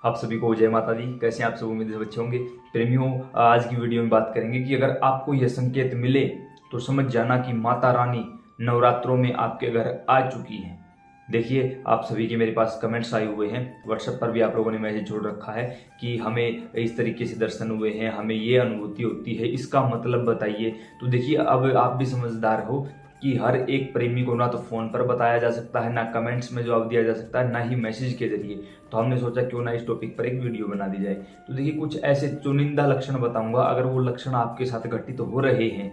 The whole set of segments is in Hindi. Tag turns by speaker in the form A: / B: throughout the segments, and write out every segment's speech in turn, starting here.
A: आप सभी को जय माता दी। कैसे हैं आप सब? उम्मीद है अच्छे होंगे। प्रेमियों, आज की वीडियो में बात करेंगे कि अगर आपको यह संकेत मिले तो समझ जाना कि माता रानी नवरात्रों में आपके घर आ चुकी हैं। देखिए, आप सभी के मेरे पास कमेंट्स आए हुए हैं, व्हाट्सएप पर भी आप लोगों ने मैसेज छोड़ रखा है कि हमें इस तरीके से दर्शन हुए हैं, हमें ये अनुभूति होती है, इसका मतलब बताइए। तो देखिए, अब आप भी समझदार हो कि हर एक प्रेमी को ना तो फ़ोन पर बताया जा सकता है, ना कमेंट्स में जवाब दिया जा सकता है, ना ही मैसेज के जरिए। तो हमने सोचा क्यों ना इस टॉपिक पर एक वीडियो बना दी जाए। तो देखिए, कुछ ऐसे चुनिंदा लक्षण बताऊंगा, अगर वो लक्षण आपके साथ घटित हो रहे हैं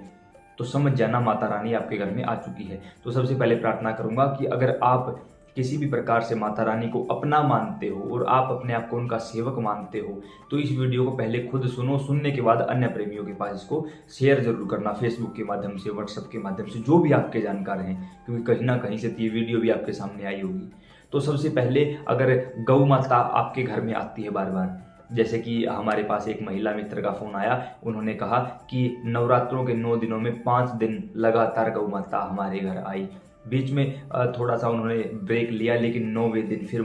A: तो समझ जाना माता रानी आपके घर में आ चुकी है। तो सबसे पहले प्रार्थना करूंगा कि अगर आप किसी भी प्रकार से माता रानी को अपना मानते हो और आप अपने आप को उनका सेवक मानते हो तो इस वीडियो को पहले खुद सुनो, सुनने के बाद अन्य प्रेमियों के पास इसको शेयर जरूर करना, फेसबुक के माध्यम से, व्हाट्सएप के माध्यम से, जो भी आपके जानकार हैं, क्योंकि कहीं ना कहीं से ये वीडियो भी आपके सामने आई होगी। तो सबसे पहले, अगर गौ माता आपके घर में आती है बार बार, जैसे कि हमारे पास एक महिला मित्र का फोन आया, उन्होंने कहा कि नवरात्रों के 9 दिनों में 5 दिन लगातार गौ माता हमारे घर आई। बीच में थोड़ा सा उन्होंने ब्रेक लिया, लेकिन 9वें दिन फिर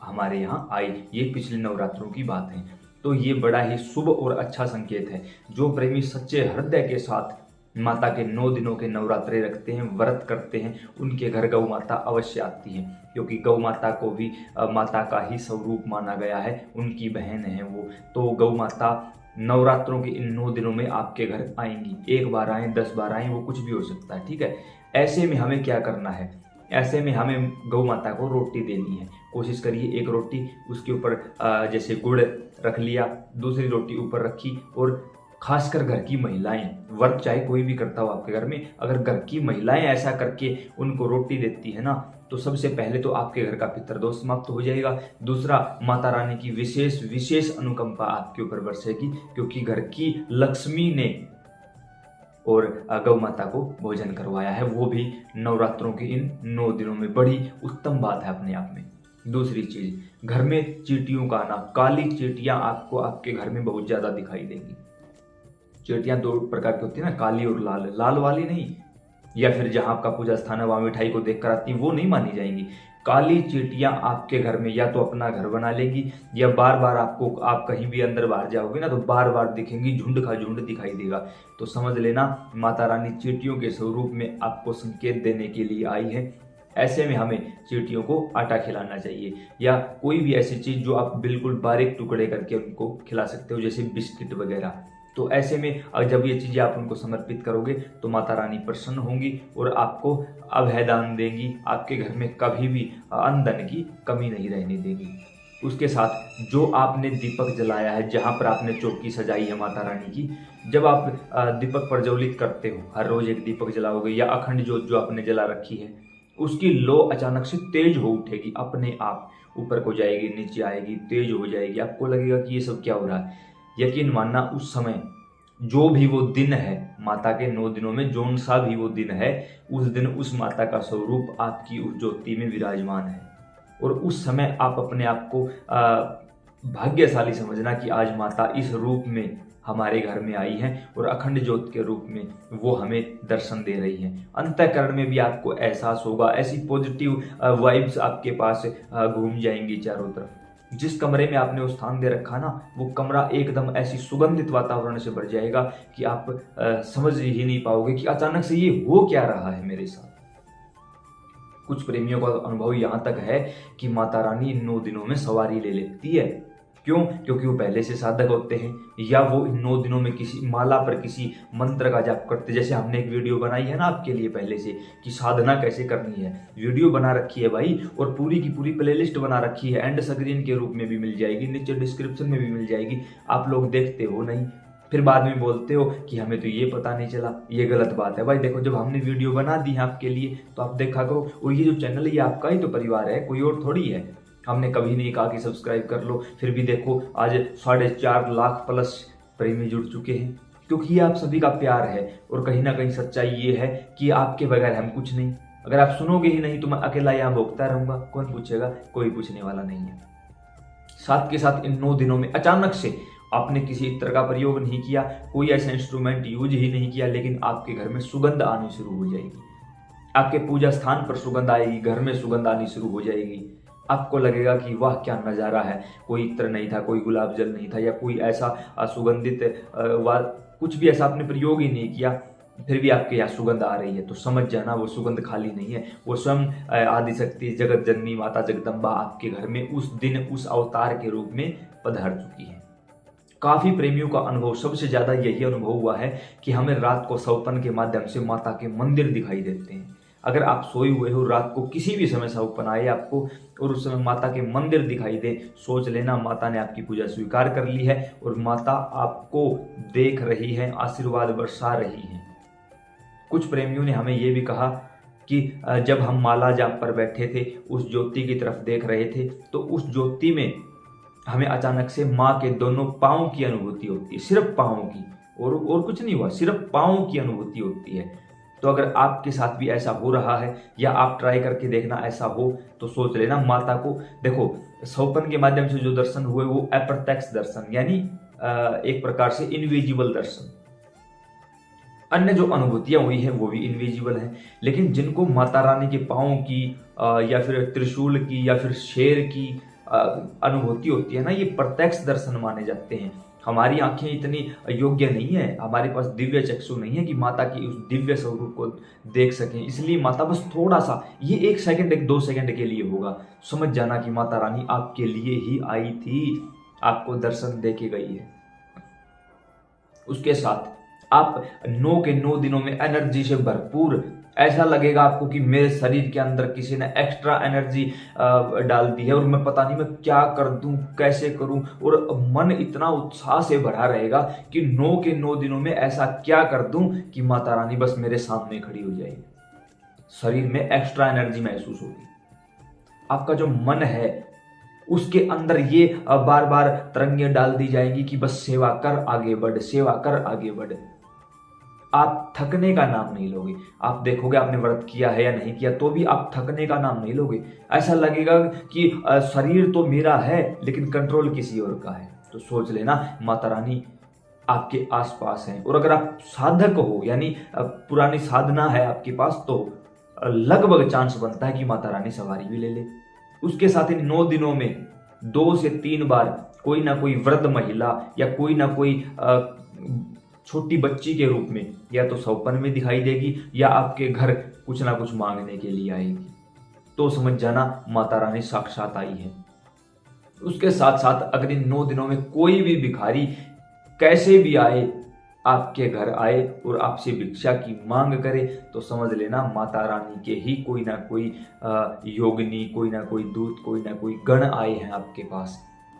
A: हमारे यहाँ आई। ये पिछले नवरात्रों की बात है। तो ये बड़ा ही शुभ और अच्छा संकेत है। जो प्रेमी सच्चे हृदय के साथ माता के 9 दिनों के नवरात्रे रखते हैं, व्रत करते हैं, उनके घर गौ माता अवश्य आती है, क्योंकि गौ माता को भी माता का ही स्वरूप माना गया है, उनकी बहन है वो। तो गौ माता नवरात्रों के इन 9 दिनों में आपके घर आएंगी। 1 बार आए, 10 बार आए, वो कुछ भी हो सकता है, ठीक है। ऐसे में हमें क्या करना है? ऐसे में हमें गौ माता को रोटी देनी है। कोशिश करिए, एक रोटी, उसके ऊपर जैसे गुड़ रख लिया, दूसरी रोटी ऊपर रखी, और खासकर घर की महिलाएं, वर्क चाहे कोई भी करता हो आपके घर में, अगर घर की महिलाएं ऐसा करके उनको रोटी देती है ना, तो सबसे पहले तो आपके घर का पितृदोष समाप्त हो जाएगा। दूसरा, माता रानी की विशेष विशेष अनुकंपा आपके ऊपर बरसेगी, क्योंकि घर की लक्ष्मी ने और गौ माता को भोजन करवाया है, वो भी नवरात्रों के इन 9 दिनों में। बड़ी उत्तम बात है अपने आप में। दूसरी चीज, घर में चींटियों का आना। काली चींटियां आपको आपके घर में बहुत ज्यादा दिखाई देंगी। चींटियां 2 प्रकार की होती है ना, काली और लाल। लाल वाली नहीं, या फिर जहां आपका पूजा स्थान है वहां मिठाई को देखकर आती, वो नहीं मानी जाएंगी। काली चींटियां आपके घर में या तो अपना घर बना लेंगी, या बार बार आपको, आप कहीं भी अंदर बाहर जाओगे ना तो बार बार दिखेंगी, झुंड का झुंड दिखाई देगा। तो समझ लेना माता रानी चींटियों के स्वरूप में आपको संकेत देने के लिए आई है। ऐसे में हमें चींटियों को आटा खिलाना चाहिए, या कोई भी ऐसी चीज जो आप बिल्कुल बारीक टुकड़े करके उनको खिला सकते हो, जैसे बिस्किट वगैरह। तो ऐसे में जब ये चीज़ें आप उनको समर्पित करोगे तो माता रानी प्रसन्न होंगी और आपको अभयदान देंगी। आपके घर में कभी भी अन्न धन की कमी नहीं रहने देंगी। उसके साथ जो आपने दीपक जलाया है, जहाँ पर आपने चौकी सजाई है माता रानी की, जब आप दीपक प्रज्वलित करते हो, हर रोज एक दीपक जलाओगे, या अखंड ज्योत जो आपने जला रखी है, उसकी लो अचानक से तेज हो उठेगी, अपने आप ऊपर को जाएगी, नीचे आएगी, तेज हो जाएगी। आपको लगेगा कि ये सब क्या हो रहा है। यकीन मानना, उस समय जो भी वो दिन है माता के 9 दिनों में, जोन सा भी वो दिन है, उस दिन उस माता का स्वरूप आपकी उस ज्योति में विराजमान है। और उस समय आप अपने आप को भाग्यशाली समझना कि आज माता इस रूप में हमारे घर में आई है और अखंड ज्योत के रूप में वो हमें दर्शन दे रही है। अंतःकरण में भी आपको एहसास होगा, ऐसी पॉजिटिव वाइब्स आपके पास घूम जाएंगी चारों तरफ। जिस कमरे में आपने वो स्थान दे रखा ना, वो कमरा एकदम ऐसी सुगंधित वातावरण से भर जाएगा कि आप समझ ही नहीं पाओगे कि अचानक से ये हो क्या रहा है मेरे साथ। कुछ प्रेमियों का अनुभव यहाँ तक है कि माता रानी इन 9 दिनों में सवारी ले लेती है। क्यों? क्योंकि वो पहले से साधक होते हैं, या वो इन 9 दिनों में किसी माला पर किसी मंत्र का जाप करते। जैसे हमने एक वीडियो बनाई है ना आपके लिए पहले से कि साधना कैसे करनी है, वीडियो बना रखी है भाई, और पूरी की पूरी प्लेलिस्ट बना रखी है, एंड स्क्रीन के रूप में भी मिल जाएगी, नीचे डिस्क्रिप्शन में भी मिल जाएगी। आप लोग देखते हो नहीं, फिर बाद में बोलते हो कि हमें तो ये पता नहीं चला। ये गलत बात है भाई। देखो, जब हमने वीडियो बना दी है आपके लिए तो आप देखा करो। और ये जो चैनल है ये आपका ही तो परिवार है, कोई और थोड़ी है। हमने कभी नहीं कहा कि सब्सक्राइब कर लो, फिर भी देखो आज 4.5 लाख प्लस प्रेमी जुड़ चुके हैं, क्योंकि ये आप सभी का प्यार है। और कहीं ना कहीं सच्चाई ये है कि आपके बगैर हम कुछ नहीं। अगर आप सुनोगे ही नहीं तो मैं अकेला यहाँ भोगता रहूंगा, कौन पूछेगा? कोई पूछने वाला नहीं है। साथ के साथ इन 9 दिनों में अचानक से आपने किसी इत्र का प्रयोग नहीं किया, कोई ऐसा इंस्ट्रूमेंट यूज ही नहीं किया, लेकिन आपके घर में सुगंध आनी शुरू हो जाएगी। आपके पूजा स्थान पर सुगंध आएगी, घर में सुगंध आनी शुरू हो जाएगी। आपको लगेगा कि वाह क्या नज़ारा है, कोई इत्र नहीं था, कोई गुलाब जल नहीं था, या कोई ऐसा सुगंधित कुछ भी ऐसा आपने प्रयोग ही नहीं किया, फिर भी आपके यहाँ सुगंध आ रही है, तो समझ जाना वो सुगंध खाली नहीं है। वो स्वयं आदिशक्ति जगत जननी माता जगदम्बा आपके घर में उस दिन उस अवतार के रूप में पधार चुकी है। काफ़ी प्रेमियों का अनुभव, सबसे ज़्यादा यही अनुभव हुआ है कि हमें रात को सपन के माध्यम से माता के मंदिर दिखाई देते हैं। अगर आप सोए हुए हो, रात को किसी भी समय सपन आए आपको और उस समय माता के मंदिर दिखाई दे, सोच लेना माता ने आपकी पूजा स्वीकार कर ली है और माता आपको देख रही है, आशीर्वाद बरसा रही है। कुछ प्रेमियों ने हमें ये भी कहा कि जब हम माला जाप पर बैठे थे, उस ज्योति की तरफ देख रहे थे, तो उस ज्योति में हमें अचानक से माँ के दोनों पाँव की अनुभूति होती है, सिर्फ पाँव की, और कुछ नहीं हुआ, सिर्फ पाँव की अनुभूति होती है। तो अगर आपके साथ भी ऐसा हो रहा है या आप ट्राई करके देखना ऐसा हो, तो सोच लेना माता को। देखो, सौपन के माध्यम से जो दर्शन हुए वो अप्रत्यक्ष दर्शन, यानी एक प्रकार से इनविजिबल दर्शन। अन्य जो अनुभूतियां हुई हैं वो भी इनविजिबल हैं, लेकिन जिनको माता रानी के पाँव की या फिर त्रिशूल की या फिर शेर की अनुभूति होती है ना, ये प्रत्यक्ष दर्शन माने जाते हैं। हमारी आंखें इतनी योग्य नहीं है, हमारे पास दिव्य चक्षु नहीं है कि माता की उस दिव्य स्वरूप को देख सकें, इसलिए माता बस थोड़ा सा, ये 1 सेकंड 1-2 सेकंड के लिए होगा, समझ जाना कि माता रानी आपके लिए ही आई थी, आपको दर्शन दे के गई है। उसके साथ आप 9 के 9 दिनों में एनर्जी से भरपूर, ऐसा लगेगा आपको कि मेरे शरीर के अंदर किसी ने एक्स्ट्रा एनर्जी डाल दी है और मैं पता नहीं मैं क्या कर दूं, कैसे करूं, और मन इतना उत्साह से भरा रहेगा कि 9 के 9 दिनों में ऐसा क्या कर दूं कि माता रानी बस मेरे सामने खड़ी हो जाएगी। शरीर में एक्स्ट्रा एनर्जी महसूस होगी। आपका जो मन है उसके अंदर ये बार बार तरंगें डाल दी जाएंगी कि बस सेवा कर आगे बढ़, सेवा कर आगे बढ़। आप थकने का नाम नहीं लोगे। आप देखोगे आपने व्रत किया है या नहीं किया, तो भी आप थकने का नाम नहीं लोगे। ऐसा लगेगा कि शरीर तो मेरा है लेकिन कंट्रोल किसी और का है। तो सोच लेना माता रानी आपके आसपास है। और अगर आप साधक हो, यानी पुरानी साधना है आपके पास, तो लगभग चांस बनता है कि माता रानी सवारी भी ले ले। उसके साथ इन 9 दिनों में 2 से 3 बार कोई ना कोई वृद्ध महिला या कोई ना कोई छोटी बच्ची के रूप में या तो सौपन में दिखाई देगी या आपके घर कुछ ना कुछ मांगने के लिए आएगी। तो समझ जाना माता रानी साक्षात आई है। उसके साथ साथ अगर इन 9 दिनों में कोई भी भिखारी कैसे भी आए, आपके घर आए और आपसे भिक्षा की मांग करे, तो समझ लेना माता रानी के ही कोई ना कोई योगिनी, कोई ना कोई दूत, कोई ना कोई गण आए हैं आपके पास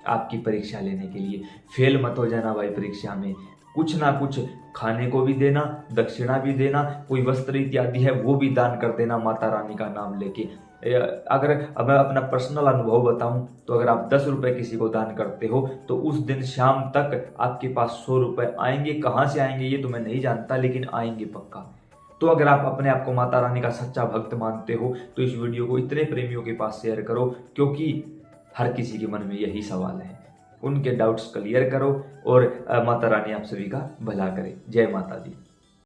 A: आपकी परीक्षा लेने के लिए। फेल मत हो जाना भाई परीक्षा में। कुछ ना कुछ खाने को भी देना, दक्षिणा भी देना, कोई वस्त्र इत्यादि है वो भी दान कर देना माता रानी का नाम लेके। अगर मैं अपना पर्सनल अनुभव बताऊं तो अगर आप 10 रुपये किसी को दान करते हो तो उस दिन शाम तक आपके पास 100 रुपये आएंगे। कहाँ से आएंगे ये तो मैं नहीं जानता, लेकिन आएंगे पक्का। तो अगर आप अपने आप को माता रानी का सच्चा भक्त मानते हो तो इस वीडियो को इतने प्रेमियों के पास शेयर करो, क्योंकि हर किसी के मन में यही सवाल है। उनके डाउट्स क्लियर करो और माता रानी आप सभी का भला करे। जय माता दी।